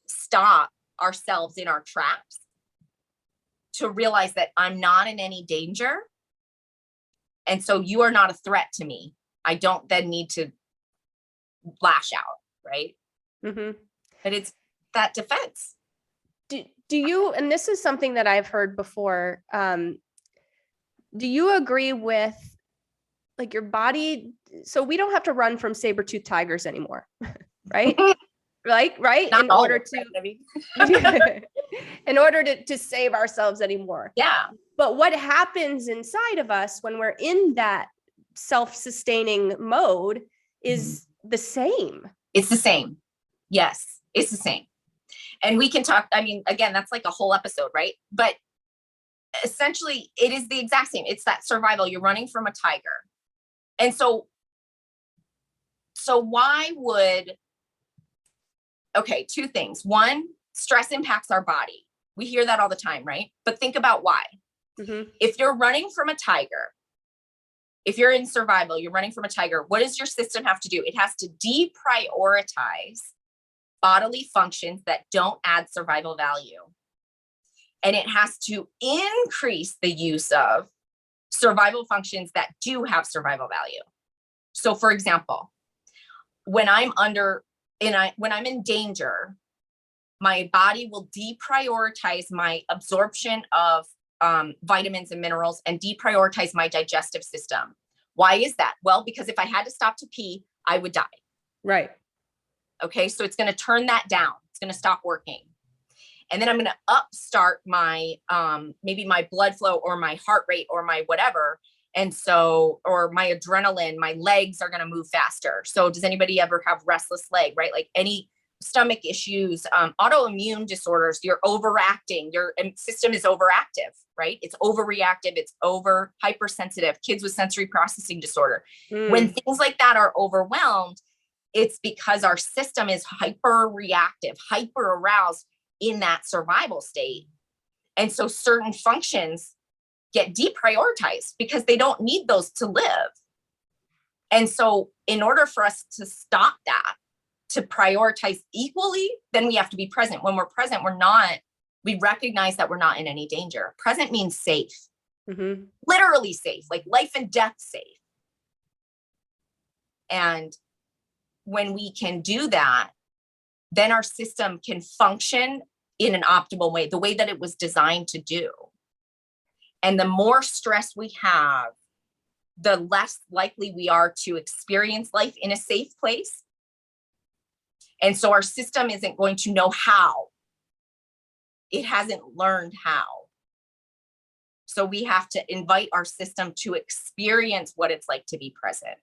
stop ourselves in our tracks to realize that I'm not in any danger. And so you are not a threat to me. I don't then need to lash out, right? Mm-hmm. But it's that defense. Do you, and this is something that I've heard before, do you agree with like your body? So we don't have to run from saber-toothed tigers anymore, right? Right? Not in order to in order to save ourselves anymore. Yeah. But what happens inside of us when we're in that self-sustaining mode is the same. It's the same. Yes, it's the same. And we can talk, I mean, again, that's like a whole episode, right? But essentially it is the exact same. It's that survival. You're running from a tiger. And so why would, okay, two things. One, stress impacts our body. We hear that all the time, right? But think about why. Mm-hmm. If you're running from a tiger, if you're in survival, you're running from a tiger, what does your system have to do? It has to deprioritize bodily functions that don't add survival value. And it has to increase the use of survival functions that do have survival value. So for example, when I'm in danger, my body will deprioritize my absorption of vitamins and minerals and deprioritize my digestive system. Why is that? Well, because if I had to stop to pee, I would die. Right. Okay. So it's going to turn that down. It's going to stop working. And then I'm going to upstart my, maybe my blood flow or my heart rate or my whatever. And so, or my adrenaline, my legs are going to move faster. So does anybody ever have restless leg, right? Like any stomach issues, autoimmune disorders, you're overacting, your system is overactive, right? It's overreactive, it's over hypersensitive, kids with sensory processing disorder. When things like that are overwhelmed, it's because our system is hyper reactive, hyper aroused in that survival state. And so certain functions get deprioritized because they don't need those to live. And so in order for us to stop that, to prioritize equally, then we have to be present. When we're present, we recognize that we're not in any danger. Present means safe, literally safe, like life and death safe. And when we can do that, then our system can function in an optimal way, the way that it was designed to do. And the more stress we have, the less likely we are to experience life in a safe place. And so our system isn't going to know how. It hasn't learned how. So we have to invite our system to experience what it's like to be present.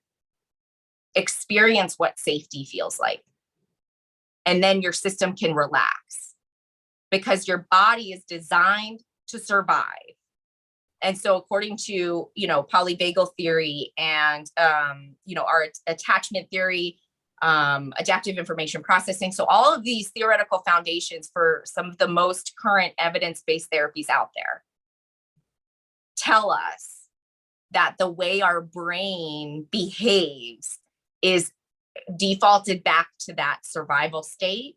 Experience what safety feels like. And then your system can relax because your body is designed to survive. And so according to, polyvagal theory and, our attachment theory, adaptive information processing. So all of these theoretical foundations for some of the most current evidence-based therapies out there tell us that the way our brain behaves is defaulted back to that survival state,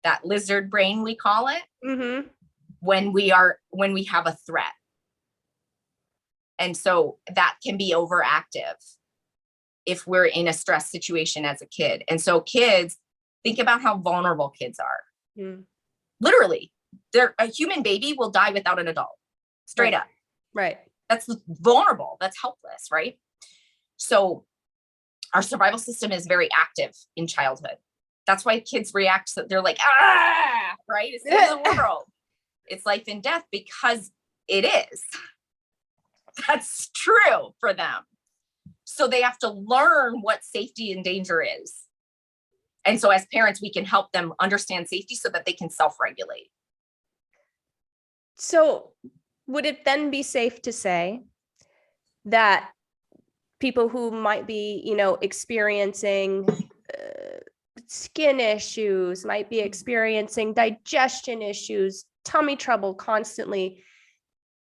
that lizard brain, we call it, Mm-hmm. when we have a threat. And so that can be overactive if we're in a stress situation as a kid. And so kids, think about how vulnerable kids are. Mm. Literally, a human baby will die without an adult, straight up. Right. That's vulnerable. That's helpless, right? So our survival system is very active in childhood. That's why kids react. So they're like, right? It's the end of the world. It's life and death because it is. That's true for them. So they have to learn what safety and danger is. And so as parents, we can help them understand safety so that they can self-regulate. So would it then be safe to say that people who might be, experiencing skin issues, might be experiencing digestion issues, tummy trouble constantly,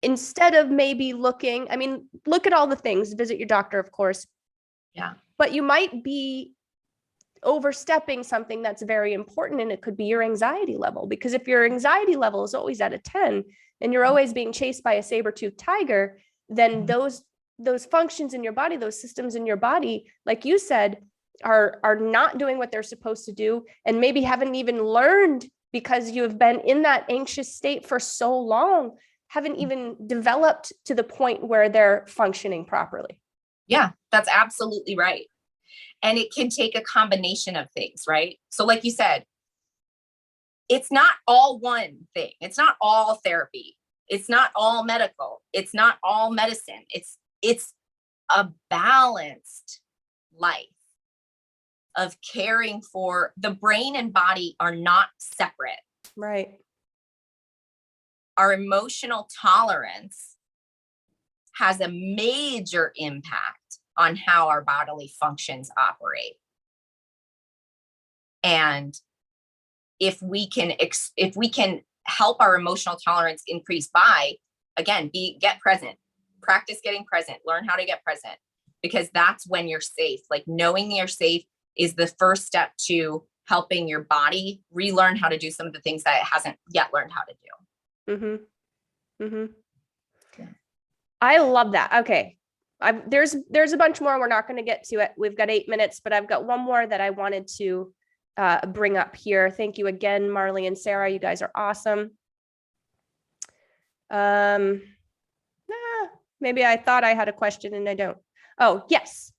instead of maybe look at all the things, visit your doctor, of course. Yeah. But you might be overstepping something that's very important, and it could be your anxiety level, because if your anxiety level is always at a 10 and you're always being chased by a saber-toothed tiger, then those functions in your body, those systems in your body, like you said, are not doing what they're supposed to do, and maybe haven't even learned, because you have been in that anxious state for so long, haven't even developed to the point where they're functioning properly. Yeah, that's absolutely right. And it can take a combination of things, right? So like you said, it's not all one thing. It's not all therapy. It's not all medical. It's not all medicine. It's a balanced life of caring for the brain and body are not separate. Right. Our emotional tolerance has a major impact on how our bodily functions operate. And if we can help our emotional tolerance increase by, again, get present, practice getting present, learn how to get present, because that's when you're safe. Like knowing you're safe is the first step to helping your body relearn how to do some of the things that it hasn't yet learned how to do. Mm-hmm. Mm-hmm. Yeah. I love that. Okay. There's a bunch more. We're not going to get to it. We've got 8 minutes, but I've got one more that I wanted to bring up here. Thank you again, Marley and Sarah. You guys are awesome. Maybe I thought I had a question and I don't. Oh, yes.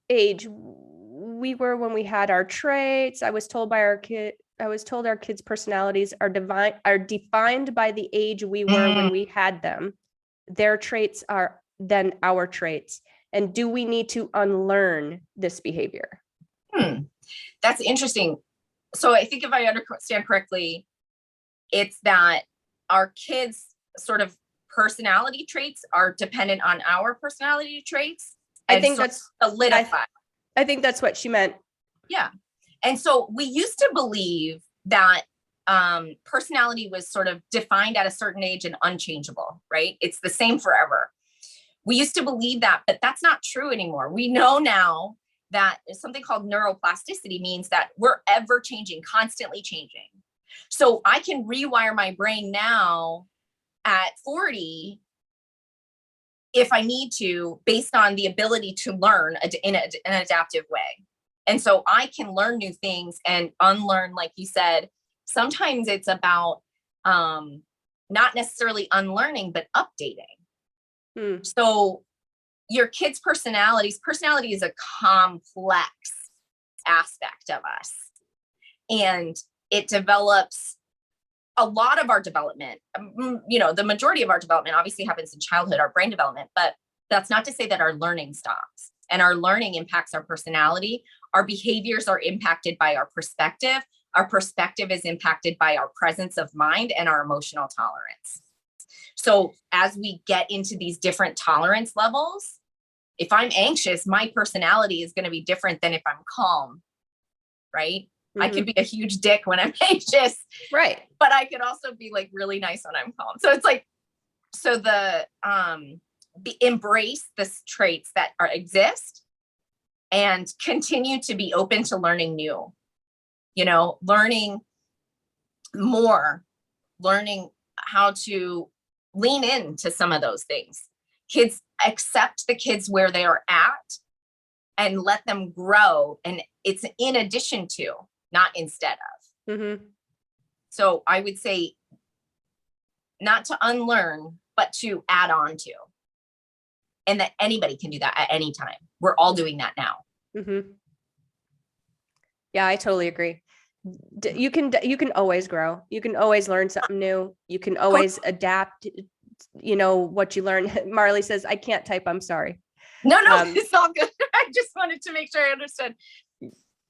Age. We were when we had our traits. I was told our kids' personalities are defined by the age we were when we had them. Their traits are then our traits. And do we need to unlearn this behavior? That's interesting. So I think if I understand correctly, it's that our kids' sort of personality traits are dependent on our personality traits. I think that's solidified. I think that's what she meant. Yeah. And so we used to believe that personality was sort of defined at a certain age and unchangeable, right? It's the same forever. We used to believe that, but that's not true anymore. We know now that something called neuroplasticity means that we're ever changing, constantly changing. So I can rewire my brain now at 40 if I need to, based on the ability to learn in an adaptive way. And so I can learn new things and unlearn, like you said. Sometimes it's about not necessarily unlearning, but updating. So your kids' personality is a complex aspect of us. And it develops a lot of our development. The majority of our development obviously happens in childhood, our brain development, but that's not to say that our learning stops. And our learning impacts our personality. Our behaviors are impacted by our perspective. Our perspective is impacted by our presence of mind and our emotional tolerance. So as we get into these different tolerance levels, if I'm anxious, my personality is going to be different than if I'm calm, right? I could be a huge dick when I'm anxious, right? But I could also be like really nice when I'm calm. So it's like, so the embrace the traits that exist and continue to be open to learning new, learning more, learning how to lean into some of those things. Kids, accept the kids where they are at and let them grow. And it's in addition to, not instead of. So I would say not to unlearn, but to add on to. And that anybody can do that at any time. We're all doing that now. Yeah, I totally agree. You can always grow. You can always learn something new. You can always adapt, what you learn. Marley says, I can't type. I'm sorry. No, it's all good. I just wanted to make sure I understood.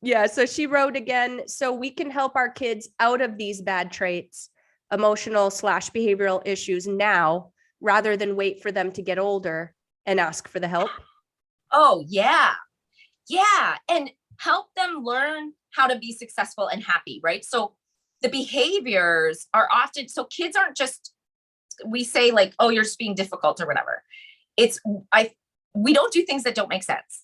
Yeah. So she wrote again, so we can help our kids out of these bad traits, emotional/behavioral issues now, rather than wait for them to get older and ask for the help. Oh, yeah. Yeah. And help them learn how to be successful and happy, right? So the behaviors are often, so kids aren't just, we say like, oh, you're just being difficult or whatever. We don't do things that don't make sense.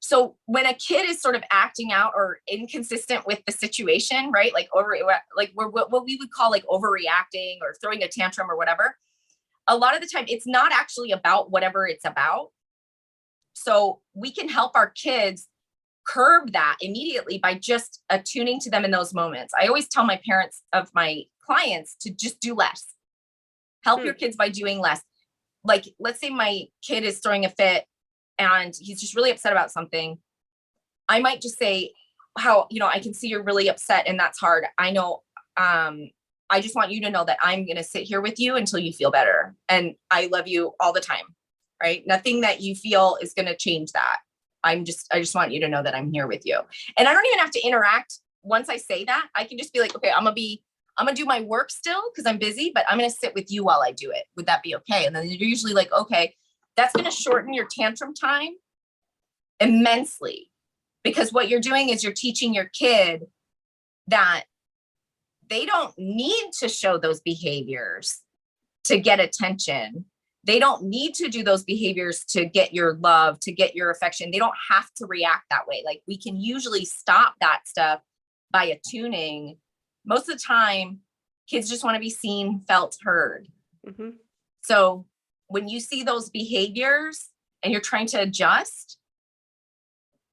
So when a kid is sort of acting out or inconsistent with the situation, right? Like what we would call like overreacting or throwing a tantrum or whatever. A lot of the time it's not actually about whatever it's about. So we can help our kids curb that immediately by just attuning to them in those moments. I always tell my parents of my clients to just do less. Help your kids by doing less. Like, let's say my kid is throwing a fit and he's just really upset about something. I might just say, I can see you're really upset and that's hard. I know, I just want you to know that I'm going to sit here with you until you feel better. And I love you all the time, right? Nothing that you feel is going to change that. I just want you to know that I'm here with you. And I don't even have to interact. Once I say that, I can just be like, okay, I'm going to do my work still because I'm busy, but I'm going to sit with you while I do it. Would that be okay? And then you're usually like, okay, that's going to shorten your tantrum time immensely, because what you're doing is you're teaching your kid that they don't need to show those behaviors to get attention. They don't need to do those behaviors to get your love, to get your affection. They don't have to react that way. Like, we can usually stop that stuff by attuning. Most of the time, kids just want to be seen, felt, heard. So when you see those behaviors and you're trying to adjust,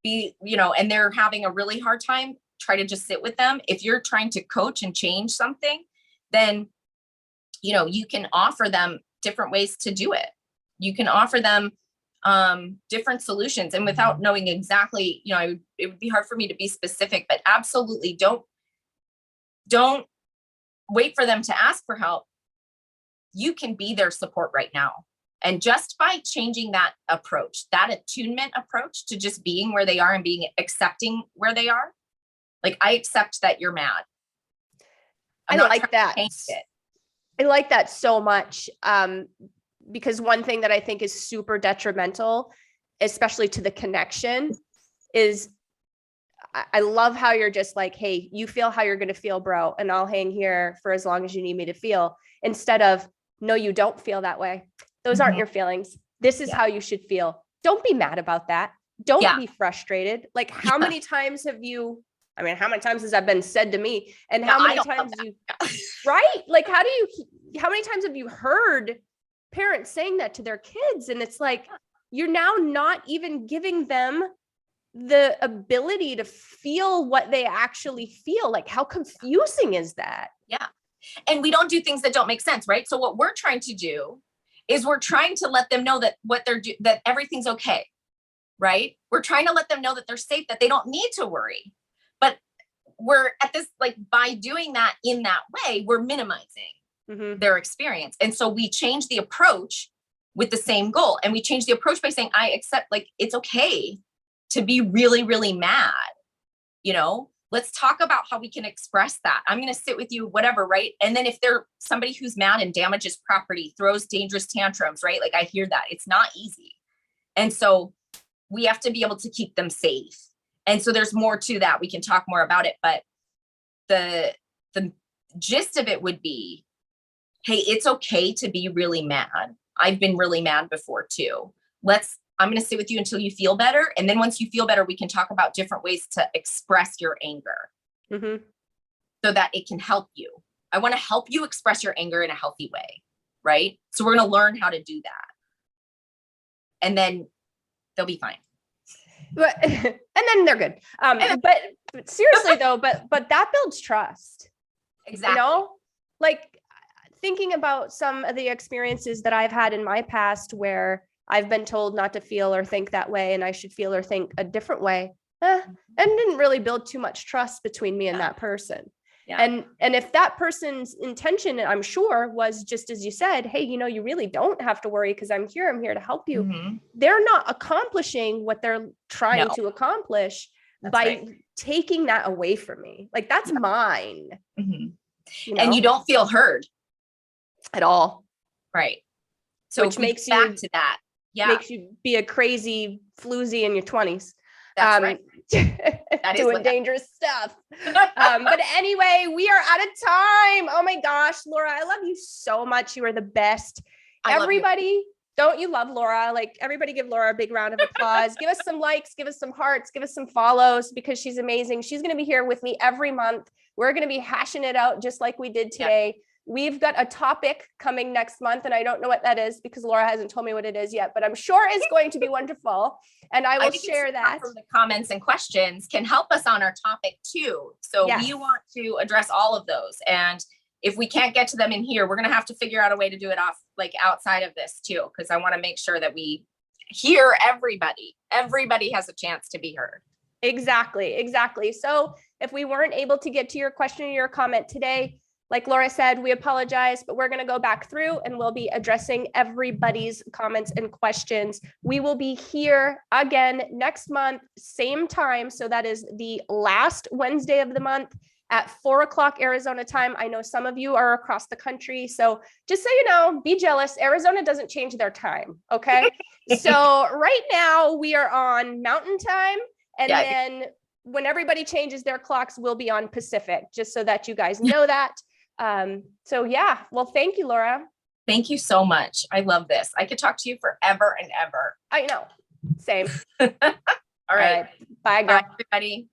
and they're having a really hard time, try to just sit with them. If you're trying to coach and change something, then, you can offer them different ways to do it. You can offer them different solutions, and without knowing exactly, it would be hard for me to be specific, but absolutely don't wait for them to ask for help. You can be their support right now. And just by changing that approach, that attunement approach to just being where they are and being accepting where they are. Like, I accept that you're mad. I like that. I like that so much. Because one thing that I think is super detrimental, especially to the connection, is I love how you're just like, hey, you feel how you're going to feel, bro, and I'll hang here for as long as you need me to feel, instead of, no, you don't feel that way. Those aren't your feelings. This is how you should feel. Don't be mad about that. Don't be frustrated. Like, how many times have you, how many times has that been said to me? And how many times right? Like, how many times have you heard parents saying that to their kids? And it's like, you're now not even giving them the ability to feel what they actually feel. Like, how confusing is that? Yeah. And we don't do things that don't make sense, right? So what we're trying to do is we're trying to let them know that that everything's okay, right? We're trying to let them know that they're safe, that they don't need to worry. But we're at this, like, by doing that in that way, we're minimizing their experience. And so we change the approach with the same goal. And we change the approach by saying, I accept, like, it's okay to be really, really mad. let's talk about how we can express that. I'm going to sit with you, whatever, right? And then if they're somebody who's mad and damages property, throws dangerous tantrums, right? Like I hear that. It's not easy. And so we have to be able to keep them safe. And so there's more to that. We can talk more about it, but the gist of it would be, hey, it's okay to be really mad. I've been really mad before too. I'm going to sit with you until you feel better. And then once you feel better, we can talk about different ways to express your anger so that it can help you. I want to help you express your anger in a healthy way, right? So we're going to learn how to do that. And then they'll be fine. But, and then they're good. But seriously though, but that builds trust. Exactly. You know, like thinking about some of the experiences that I've had in my past where I've been told not to feel or think that way, and I should feel or think a different way, and didn't really build too much trust between me and that person. Yeah. And if that person's intention, I'm sure, was just as you said, hey, you know, you really don't have to worry because I'm here to help you. They're not accomplishing what they're trying to accomplish by taking that away from me. Like that's mine. You know? And you don't feel heard at all. Right. So which makes you back to that. Yeah. Makes you be a crazy floozy in your 20s. That's right. That doing dangerous stuff. But anyway, we are out of time. Oh my gosh, Laura, I love you so much. You are the best. Everybody, don't you love Laura? Like everybody give Laura a big round of applause. Give us some likes, give us some hearts, give us some follows because she's amazing. She's going to be here with me every month. We're going to be hashing it out just like we did today. Yeah. We've got a topic coming next month, and I don't know what that is because Laura hasn't told me what it is yet, but I'm sure it's going to be wonderful. And I will share that. From the comments and questions can help us on our topic too. So we want to address all of those. And if we can't get to them in here, we're going to have to figure out a way to do it outside of this too, because I want to make sure that we hear everybody. Everybody has a chance to be heard. Exactly. So if we weren't able to get to your question or your comment today, like Laura said, we apologize, but we're going to go back through and we'll be addressing everybody's comments and questions. We will be here again next month, same time. So that is the last Wednesday of the month at 4:00 Arizona time. I know some of you are across the country. So just so you know, be jealous. Arizona doesn't change their time. Okay. So right now we are on Mountain Time. And then when everybody changes their clocks, we'll be on Pacific, just so that you guys know that. Well, thank you, Laura. Thank you so much. I love this. I could talk to you forever and ever. I know. Same. All right. Bye, girl. Bye, everybody.